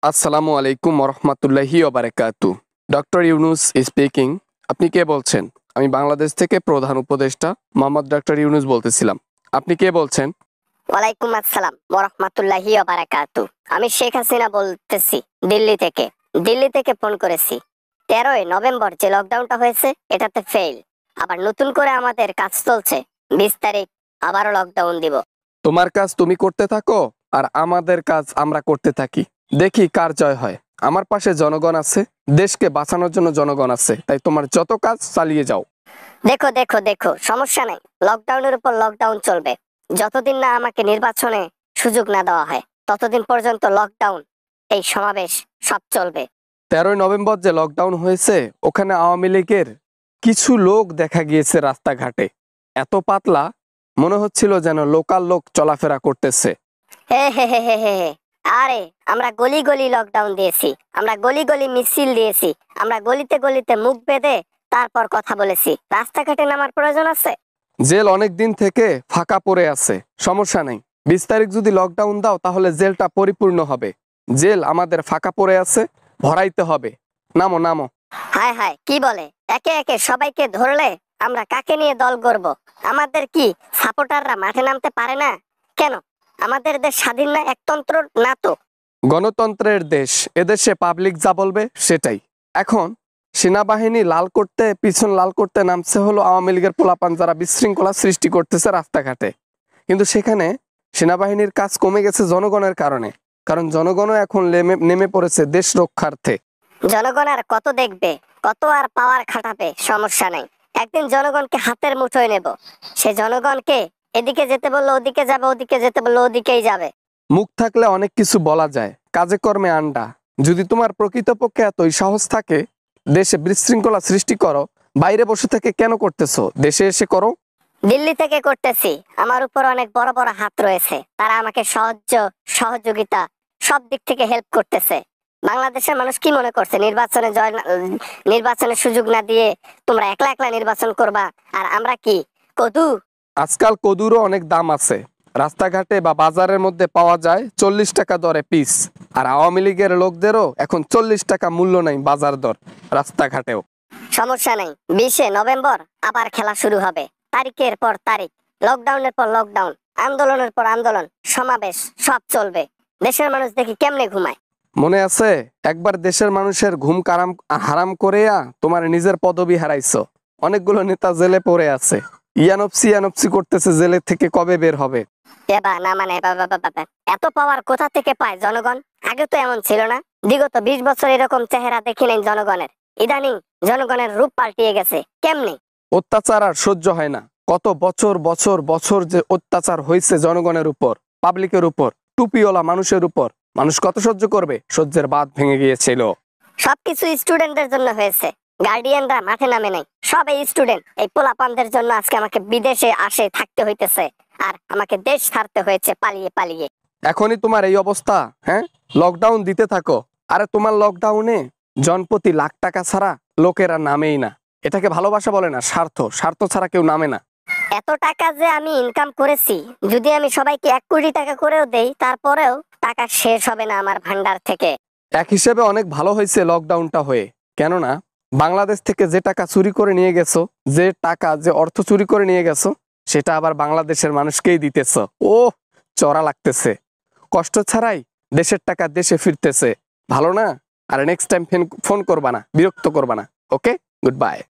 আসসালামু আলাইকুম ওরহমাতুল্লাহি ওবারাকাতু। Doctor Yunus speaking. আপনি কে বলছেন? আমি বাংলাদেশ থেকে প্রধান উপদেষ্টা মোহাম্মদ ডক্টর ইউনুস বলতেছিলাম। আপনি কে বলছেন? ওয়ালাইকুম আসসালাম ওয়া রাহমাতুল্লাহি ওয়া বারাকাতু। আমি শেখ হাসিনা বলতেছি দিল্লি থেকে ফোন করেছি। 13ই নভেম্বর যে লকডাউনটা হয়েছে এটাতে ফেল। আবার নতুন করে আমাদের কাজ চলছে। 20 তারিখ আবারও লকডাউন দিব। তোমার কাজ তুমি করতে থাকো আর আমাদের কাজ আমরা করতে থাকি। দেখি কার জয় হয়। আমার পাশে জনগণ আছে, দেশকে বাঁচানোর জন্য জনগণ আছে, তাই তোমার যত কাজ চালিয়ে যাও। দেখো দেখো দেখো, সমস্যা নাই, লকডাউনের উপর লকডাউন চলবে। যতদিন না আমাকে নির্বাচনে সুযোগ না দেওয়া হয় ততদিন পর্যন্ত লকডাউন, এই সমাবেশ সব চলবে। 13ই নভেম্বর যে লকডাউন হয়েছে ওখানে আওয়ামী লীগের কিছু লোক দেখা গিয়েছে রাস্তাঘাটে। এত পাতলা মনে হচ্ছিল যেন লোকাল লোক চলাফেরা করতেছে। হে হে হে হে হে হে। আরে আমরা গলি গলি লকডাউন দিয়েছি, আমরা গলি গলি মিছিল দিয়েছি, আমরা গলিতে গলিতে মুখ বেঁধে তারপর কথা বলেছি। রাস্তাঘাটে নামার প্রয়োজন আছে? জেল অনেক দিন থেকে ফাঁকা পড়ে আছে, সমস্যা নেই। 20 তারিখ যদি লকডাউন দাও তাহলে জেলটা পরিপূর্ণ হবে। জেল আমাদের ফাঁকা পড়ে আছে, ভরাইতে হবে। নামো নামো। হায় হায়, কি বলে? একে একে সবাইকে ধরলে আমরা কাকে নিয়ে দল গড়ব? আমাদের কি সাপোর্টাররা মাঠে নামতে পারে না কেন? আমাদের দেশ স্বাধীন না, একতন্ত্র না তো। গণতন্ত্রের দেশ, এদেশে পাবলিক যা বলবে সেটাই। এখন সেনাবাহিনী পিছন লাল করতে নামছে হলো আওয়ামী লীগের পোলাপান, যারা বিশৃঙ্খলা সৃষ্টি করতেছে রাস্তাঘাটে। কিন্তু সেখানে সেনাবাহিনীর কাজ কমে গেছে জনগণের কারণে, কারণ জনগণও এখন নেমে পড়েছে দেশ রক্ষার্থে। জনগণ আর কত দেখবে, কত আর পাওয়ার খাটাবে? সমস্যা নাই, একদিন জনগণকে হাতের মুঠোয় নেব। সে জনগণকে এদিকে যেতে বললো ওদিকে যাবে, ওদিকে যেতে বললো ওদিকেই যাবে। মুখ থাকলে অনেক কিছু বলা যায়, কাজে কর্মে আন্ডা। যদি তোমার প্রকৃতপক্ষে এতই সাহস থাকে দেশে বিশৃঙ্খলা সৃষ্টি করো, বাইরে বসে থেকে কেন করতেছো? দেশে এসে করো। দিল্লি থেকে করতেছি, আমার উপর অনেক বড় বড় হাত রয়েছে, তারা আমাকে সহযোগিতা সব দিক থেকে হেল্প করতেছে। বাংলাদেশের মানুষ কি মনে করছে নির্বাচনের সুযোগ না দিয়ে তোমরা একলা একলা নির্বাচন করবা? আর আমরা কি কদু? আজকাল কদুরও অনেক দাম আছে, রাস্তাঘাটে বা বাজারের মধ্যে পাওয়া যায় 40 টাকা দরে পিস। আর আওয়ামী লীগের লোকদেরও এখন 40 টাকা মূল্য নাই বাজার দর রাস্তাঘাটেও। সমস্যা নেই, 20শে নভেম্বর আবার খেলা শুরু হবে। তারিখের পর তারিখ, লকডাউনের পর লকডাউন, আন্দোলনের পর আন্দোলন, সমাবেশ সব চলবে। দেশের মানুষ দেখি কেমনে ঘুমায়। মনে আছে একবার দেশের মানুষের ঘুম হারাম করেয়া তোমার নিজের পদবি হারাইছো। অনেকগুলো নেতা জেলে পড়ে আছে, ইয়ানপসি করতেছে জেলে থেকে কবে বের হবে। এবা না মানে বাবা, এত পাওয়ার কোথা থেকে পায় জনগণ? আগে তো এমন ছিল না। বিগত 20 বছর এরকম চেহারা দেখি নাই জনগণের। ইদানিং জনগণের রূপ পাল্টিয়ে গেছে কেমনে? অত্যাচার আর সহ্য হয় না। কত বছর বছর বছর যে অত্যাচার হয়েছে জনগণের উপর, পাবলিকের উপর, টুপিওয়ালা মানুষের উপর, মানুষ কত সহ্য করবে? সহ্যের বাঁধ ভেঙে গিয়েছিল। সবকিছু স্টুডেন্টদের জন্য হয়েছে, গার্ডিয়ানরা মাঠে নামে নাই। সব এই স্টুডেন্ট, এই পোলাপানদের জন্য আজকে আমাকে বিদেশে আসে থাকতে হইতেছে, আর আমাকে দেশ ছাড়তে হয়েছে পালিয়ে পালিয়ে। এখনই তোমার এই অবস্থা? হ্যাঁ, লকডাউন দিতে থাকো। আরে তোমার লকডাউনে জনপ্রতি লাখ টাকা ছাড়া লোকেরা নামেই না। এটাকে ভালোবাসা বলে না, স্বার্থ। স্বার্থ ছাড়া কেউ নামে না। এত টাকা যে আমি ইনকাম করেছি, যদি আমি সবাইকে 1 কোটি টাকা করেও দেই তারপরেও টাকা শেষ হবে না আমার ভান্ডার থেকে। এক হিসেবে অনেক ভালো হয়েছে লকডাউনটা হয়ে, কেননা বাংলাদেশ থেকে যে টাকা চুরি করে নিয়ে গেছো, যে অর্থ চুরি করে নিয়ে গেছো, সেটা আবার বাংলাদেশের মানুষকেই দিতেছো। ও চড়া লাগতেছে। কষ্ট ছাড়াই দেশের টাকা দেশে ফিরতেছে, ভালো না? আর নেক্সট টাইম ফোন করবা না, বিরক্ত করবা না। ওকে, গুড বাই।